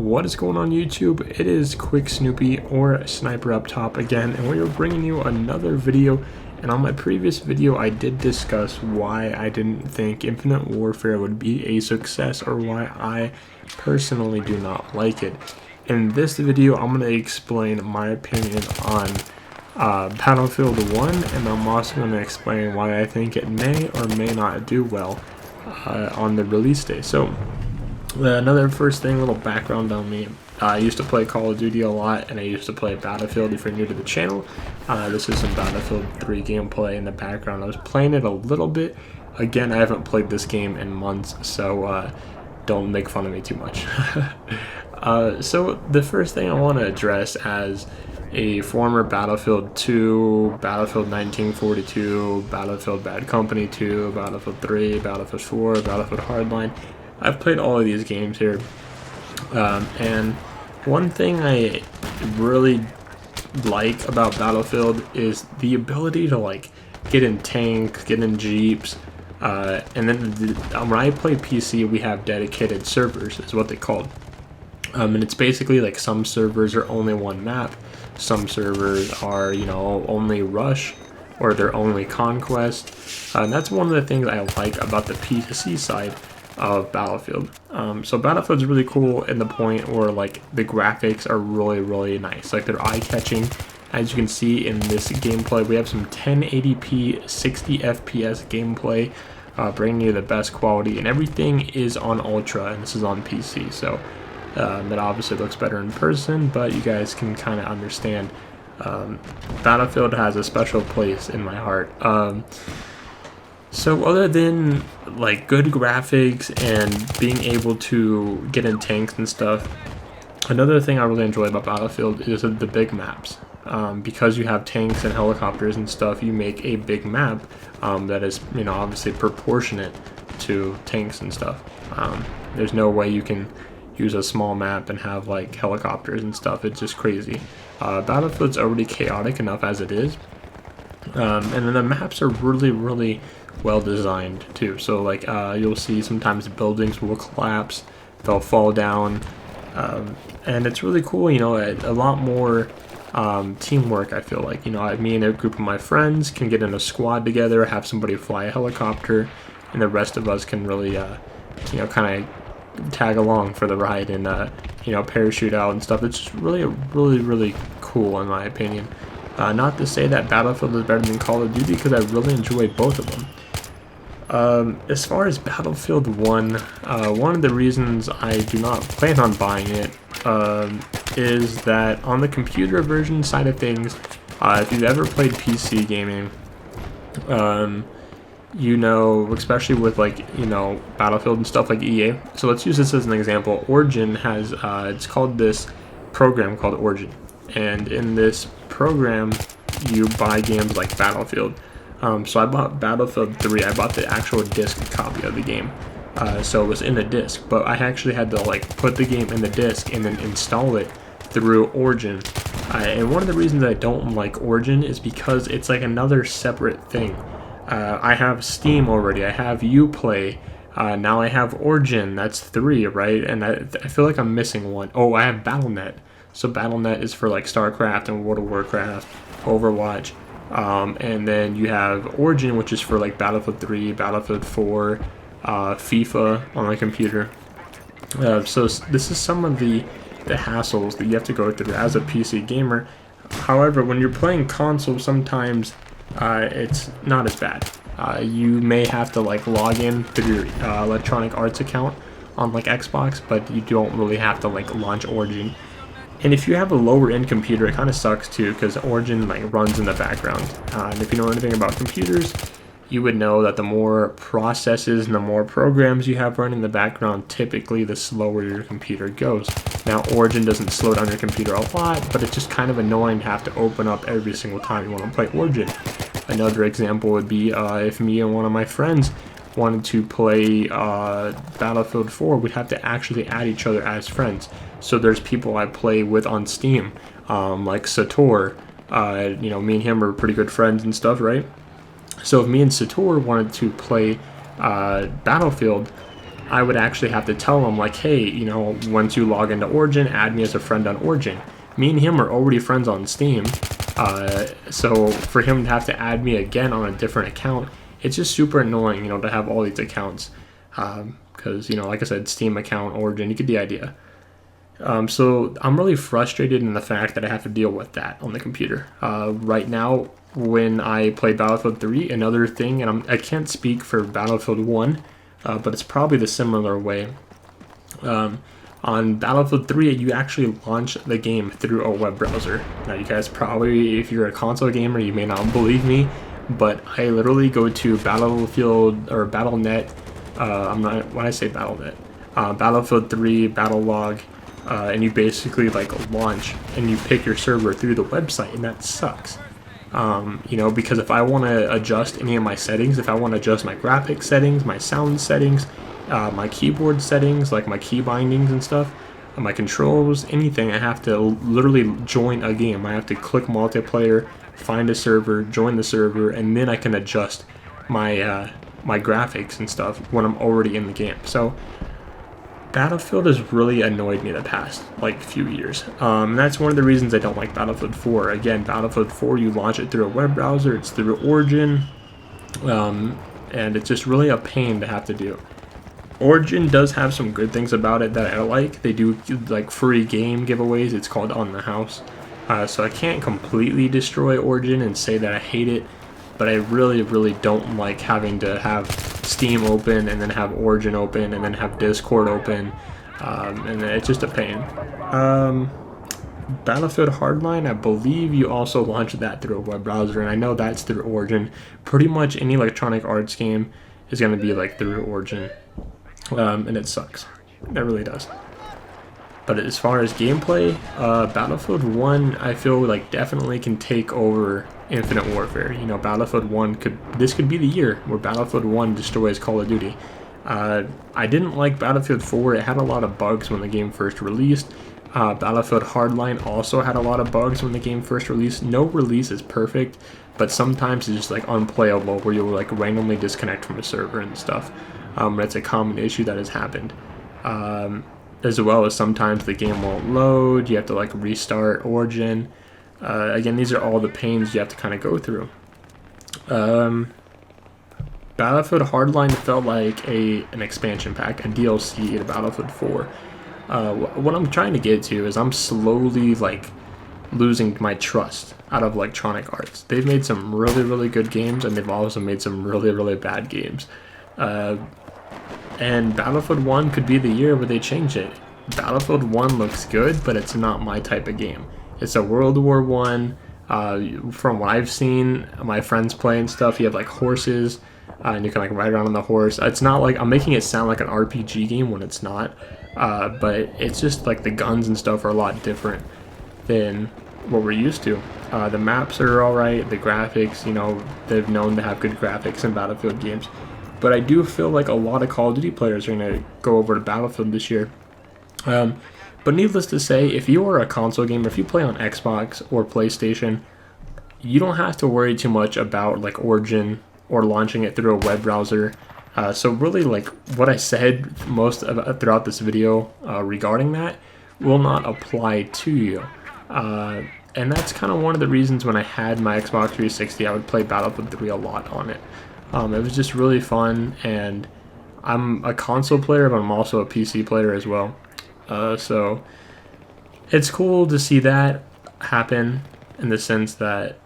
What is going on YouTube? It is Quick Snoopy or Sniper up top again, and we are bringing you another video. And on my previous video I did discuss why I didn't think Infinite Warfare would be a success, or why I personally do not like it. In this video I'm going to explain my opinion on Battlefield 1, and I'm also going to explain why I think it may or may not do well on the release day. So another first thing, a little background on me. I used to play Call of Duty a lot, and I used to play Battlefield. If you're new to the channel, this is some Battlefield 3 gameplay in the background. I was playing it a little bit. Again, I haven't played this game in months, so don't make fun of me too much. So the first thing I want to address as a former Battlefield 2, Battlefield 1942, Battlefield Bad Company 2, Battlefield 3, Battlefield 4, Battlefield Hardline. I've played all of these games here, and one thing I really like about Battlefield is the ability to like get in tanks, get in jeeps, and then when I play PC, we have dedicated servers, is what they called. And it's basically like some servers are only one map, some servers are, you know, only Rush, or they're only Conquest, and that's one of the things I like about the PC side of Battlefield. So Battlefield's really cool in the point where like the graphics are really nice, like they're eye-catching. As you can see in this gameplay, we have some 1080p 60 FPS gameplay, bringing you the best quality, and everything is on Ultra, and this is on PC, so it obviously looks better in person, but you guys can kind of understand Battlefield has a special place in my heart. So other than like good graphics and being able to get in tanks and stuff, another thing I really enjoy about Battlefield is the big maps. Because you have tanks and helicopters and stuff, you make a big map that is, you know, obviously proportionate to tanks and stuff. There's no way you can use a small map and have like helicopters and stuff. It's just crazy. Battlefield's already chaotic enough as it is, and then the maps are really well designed too. So like you'll see sometimes buildings will collapse, they'll fall down, and it's really cool, you know, a lot more teamwork. I feel like, you know, me and a group of my friends can get in a squad together, have somebody fly a helicopter, and the rest of us can really you know, kind of tag along for the ride and you know, parachute out and stuff. It's just really cool in my opinion. Not to say that Battlefield is better than Call of Duty, because I really enjoy both of them. As far as Battlefield 1, one of the reasons I do not plan on buying it is that on the computer version side of things, if you've ever played PC gaming, you know, especially with like, you know, Battlefield and stuff like EA. So let's use this as an example. Origin has, it's called this program called Origin. And in this program, you buy games like Battlefield. So I bought Battlefield 3, I bought the actual disc copy of the game. So it was in the disc, but I actually had to like put the game in the disc and then install it through Origin. And one of the reasons I don't like Origin is because it's like another separate thing. I have Steam already, I have Uplay, now I have Origin, that's 3, right? And I feel like I'm missing one. Oh, I have Battle.net. So Battle.net is for like StarCraft and World of Warcraft, Overwatch. And then you have Origin, which is for like Battlefield 3, Battlefield 4, FIFA on my computer. So this is some of the hassles that you have to go through as a PC gamer. However, when you're playing console, sometimes it's not as bad. You may have to like log in through your Electronic Arts account on like Xbox, but you don't really have to like launch Origin. And if you have a lower end computer, it kind of sucks too, because Origin like runs in the background. And if you know anything about computers, you would know that the more processes and the more programs you have running in the background, typically the slower your computer goes. Now Origin doesn't slow down your computer a lot, but it's just kind of annoying to have to open up every single time you want to play Origin. Another example would be if me and one of my friends wanted to play Battlefield 4, we'd have to actually add each other as friends. So there's people I play with on Steam, like Sator. You know, me and him are pretty good friends and stuff, right? So if me and Sator wanted to play Battlefield, I would actually have to tell him like, hey, you know, once you log into Origin, add me as a friend on Origin. Me and him are already friends on Steam, so for him to have to add me again on a different account, it's just super annoying, you know, to have all these accounts, because, you know, like I said, Steam account, Origin, you get the idea. So I'm really frustrated in the fact that I have to deal with that on the computer. Right now, when I play Battlefield 3, another thing, and I can't speak for Battlefield 1, but it's probably the similar way. On Battlefield 3, you actually launch the game through a web browser. Now, you guys probably, if you're a console gamer, you may not believe me, but I literally go to Battlefield or Battle.net. When I say Battle.net, Battlefield 3, Battlelog, and you basically like launch and you pick your server through the website, and that sucks. You know, because if I want to adjust any of my settings, if I want to adjust my graphics settings, my sound settings, my keyboard settings, like my key bindings and stuff, my controls, anything, I have to literally join a game. I have to click multiplayer, find a server, join the server, and then I can adjust my my graphics and stuff when I'm already in the game. So Battlefield has really annoyed me the past like few years. That's one of the reasons I don't like Battlefield 4. Again, Battlefield 4, you launch it through a web browser, it's through Origin, and it's just really a pain to have to do. Origin does have some good things about it that I like. They do like free game giveaways. It's called On the House. So I can't completely destroy Origin and say that I hate it, but I really, really don't like having to have Steam open and then have Origin open and then have Discord open, and it's just a pain. Battlefield Hardline, I believe you also launched that through a web browser, and I know that's through Origin. Pretty much any Electronic Arts game is going to be like through Origin, and it sucks. It really does. But as far as gameplay, Battlefield 1, I feel like definitely can take over Infinite Warfare. You know, Battlefield 1 this could be the year where Battlefield 1 destroys Call of Duty. I didn't like Battlefield 4. It had a lot of bugs when the game first released. Battlefield Hardline also had a lot of bugs when the game first released. No release is perfect, but sometimes it's just like unplayable where you'll like randomly disconnect from a server and stuff. That's a common issue that has happened. As well as sometimes the game won't load, you have to like restart Origin. Again, these are all the pains you have to kind of go through. Battlefield Hardline felt like an expansion pack, a DLC to Battlefield 4. What I'm trying to get to is I'm slowly like losing my trust out of Electronic Arts. They've made some really, really good games, and they've also made some really, really bad games. And Battlefield 1 could be the year where they change it. Battlefield 1 looks good, but it's not my type of game. It's a World War I. From what I've seen, my friends play and stuff, you have like horses, and you can like ride around on the horse. It's not like, I'm making it sound like an RPG game when it's not, but it's just like the guns and stuff are a lot different than what we're used to. The maps are alright, the graphics, you know, they've known to have good graphics in Battlefield games. But I do feel like a lot of Call of Duty players are going to go over to Battlefield this year. But needless to say, if you are a console gamer, if you play on Xbox or PlayStation, you don't have to worry too much about like Origin or launching it through a web browser. So really, like what I said throughout this video regarding that will not apply to you. And that's kind of one of the reasons when I had my Xbox 360, I would play Battlefield 3 a lot on it. It was just really fun, and I'm a console player, but I'm also a PC player as well. So it's cool to see that happen in the sense that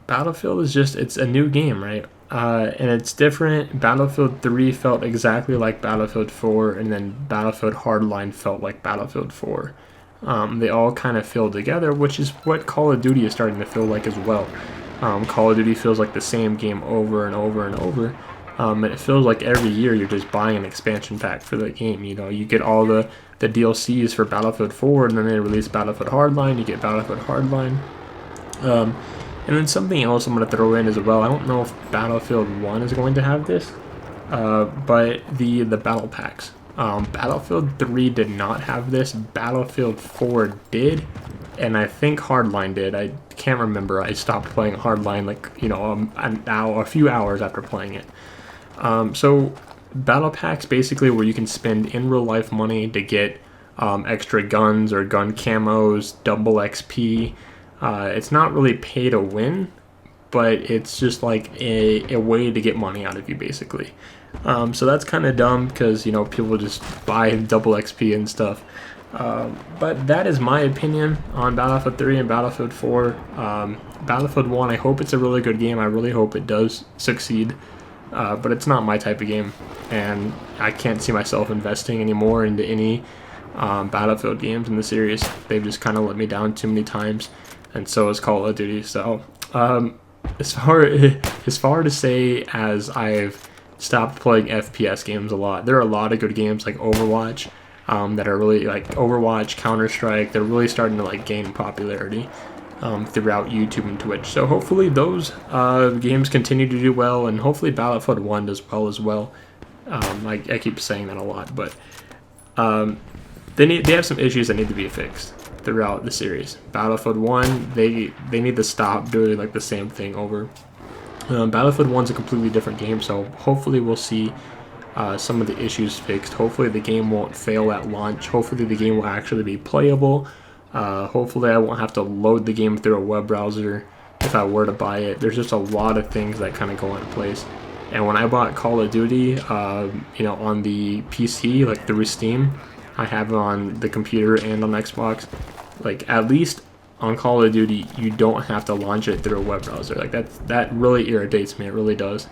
Battlefield is just, it's a new game, right? And it's different. Battlefield 3 felt exactly like Battlefield 4, and then Battlefield Hardline felt like Battlefield 4. They all kind of feel together, which is what Call of Duty is starting to feel like as well. Call of Duty feels like the same game over and over and over. And it feels like every year you're just buying an expansion pack for the game. You know, you get all the DLCs for Battlefield 4, and then they release Battlefield Hardline, you get Battlefield Hardline. And then something else I'm going to throw in as well. I don't know if Battlefield 1 is going to have this, but the battle packs. Battlefield 3 did not have this. Battlefield 4 did, and I think Hardline did. I can't remember. I stopped playing Hardline like, you know, a few hours after playing it. So battle packs basically where you can spend in real life money to get extra guns or gun camos, double XP. It's not really pay to win, but it's just like a way to get money out of you basically. So that's kind of dumb because, you know, people just buy double XP and stuff. But that is my opinion on Battlefield 3 and Battlefield 4. Battlefield 1, I hope it's a really good game. I really hope it does succeed. But it's not my type of game. And I can't see myself investing anymore into any Battlefield games in the series. They've just kind of let me down too many times. And so is Call of Duty. So as far to say as I've stopped playing FPS games a lot, there are a lot of good games like Overwatch. That are really like Overwatch, Counter-Strike. They're really starting to like gain popularity throughout YouTube and Twitch. So hopefully those games continue to do well, and hopefully Battlefield 1 does well as well. I keep saying that a lot, but they have some issues that need to be fixed throughout the series. Battlefield 1, they need to stop doing like the same thing over. Battlefield 1's a completely different game, so hopefully we'll see some of the issues fixed. Hopefully the game won't fail at launch. Hopefully the game will actually be playable. Hopefully I won't have to load the game through a web browser if I were to buy it. There's just a lot of things that kind of go into place. And when I bought Call of Duty, you know, on the PC, like through Steam, I have it on the computer and on Xbox. Like at least on Call of Duty, you don't have to launch it through a web browser. Like that really irritates me. It really does.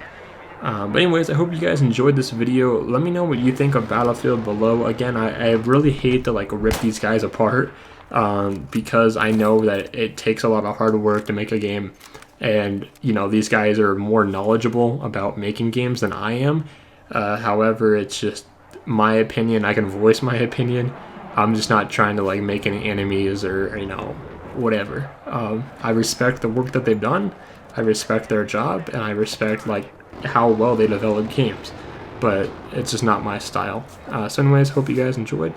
But anyways, I hope you guys enjoyed this video. Let me know what you think of Battlefield below. Again, I really hate to like rip these guys apart because I know that it takes a lot of hard work to make a game, and you know, these guys are more knowledgeable about making games than I am. However, it's just my opinion. I can voice my opinion. I'm just not trying to like make any enemies or, you know, whatever. I respect the work that they've done. I respect their job, and I respect like how well they develop games, but it's just not my style. So anyways, hope you guys enjoyed.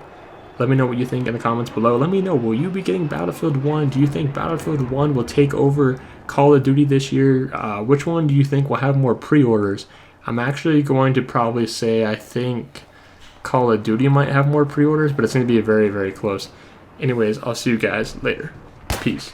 Let me know what you think in the comments below. Let me know, will you be getting Battlefield 1? Do you think Battlefield 1 will take over Call of Duty this year? Which one do you think will have more pre-orders? I'm actually going to probably say I think Call of Duty might have more pre-orders, but it's going to be very, very close. Anyways, I'll see you guys later. Peace.